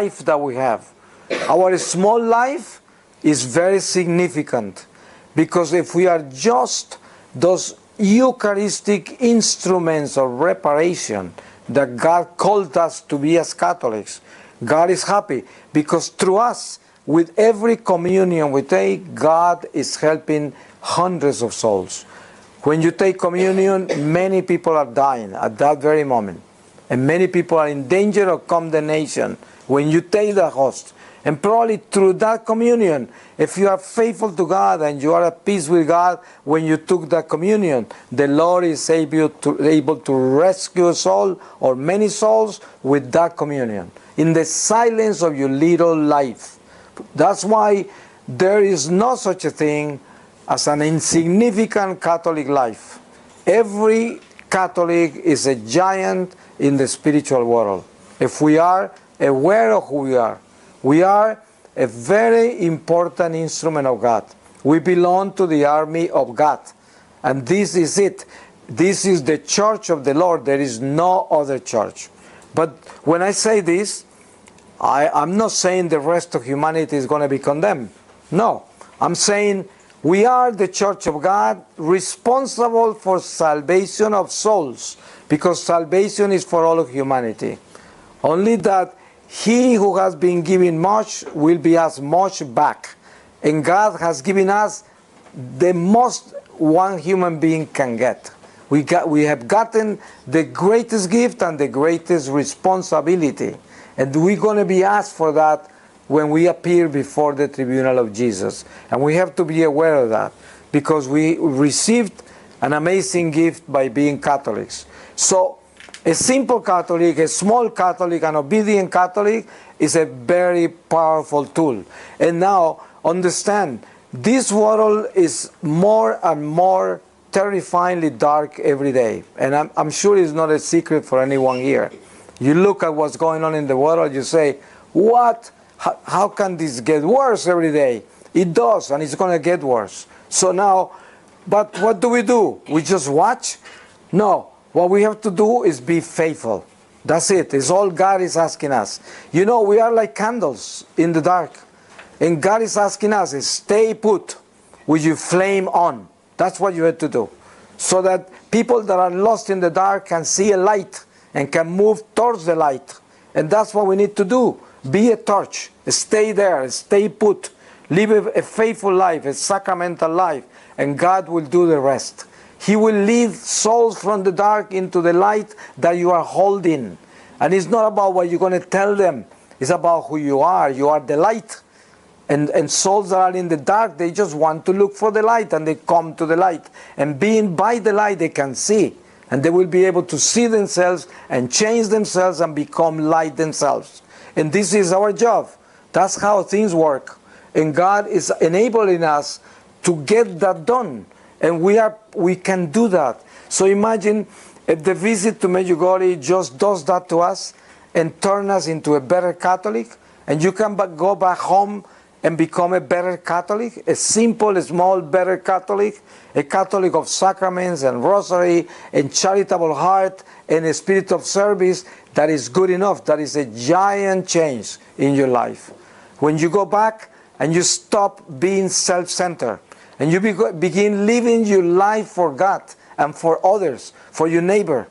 life that we have. Our small life is very significant, because if we are just those Eucharistic instruments of reparation that God called us to be as Catholics, God is happy, because through us, with every communion we take, God is helping hundreds of souls. When you take communion, many people are dying at that very moment. And many people are in danger of condemnation when you take the host. And probably through that communion, if you are faithful to God and you are at peace with God when you took that communion, the Lord is able to rescue a soul or many souls with that communion, in the silence of your little life. That's why there is no such a thing as an insignificant Catholic life. Every Catholic is a giant in the spiritual world. If we are aware of who we are a very important instrument of God. We belong to the army of God. And this is it. This is the church of the Lord. There is no other church. But when I say this, I'm not saying the rest of humanity is going to be condemned. No. I'm saying we are the church of God, responsible for salvation of souls, because salvation is for all of humanity. Only that he who has been given much will be asked much back. And God has given us the most one human being can get. We have gotten the greatest gift and the greatest responsibility. And we're going to be asked for that when we appear before the tribunal of Jesus. And we have to be aware of that, because we received an amazing gift by being Catholics. So a simple Catholic, a small Catholic, an obedient Catholic is a very powerful tool. And now, understand, this world is more and more terrifyingly dark every day. And I'm sure it's not a secret for anyone here. You look at what's going on in the world, you say, what? How can this get worse every day? It does, and it's going to get worse. So now, but what do? We just watch? No. What we have to do is be faithful. That's it. It's all God is asking us. You know, we are like candles in the dark. And God is asking us, stay put with your flame on. That's what you have to do. So that people that are lost in the dark can see a light and can move towards the light. And that's what we need to do. Be a torch. Stay there. Stay put. Live a faithful life, a sacramental life. And God will do the rest. He will lead souls from the dark into the light that you are holding. And it's not about what you're going to tell them. It's about who you are. You are the light. And souls that are in the dark, they just want to look for the light, and they come to the light. And being by the light, they can see. And they will be able to see themselves and change themselves and become light themselves. And this is our job. That's how things work. And God is enabling us to get that done. And we can do that. So imagine if the visit to Medjugorje just does that to us and turn us into a better Catholic, and you can go back home and become a better Catholic, a simple, small, better Catholic, a Catholic of sacraments and rosary and charitable heart and a spirit of service. That is good enough. That is a giant change in your life. When you go back and you stop being self-centered, and you begin living your life for God and for others, for your neighbor,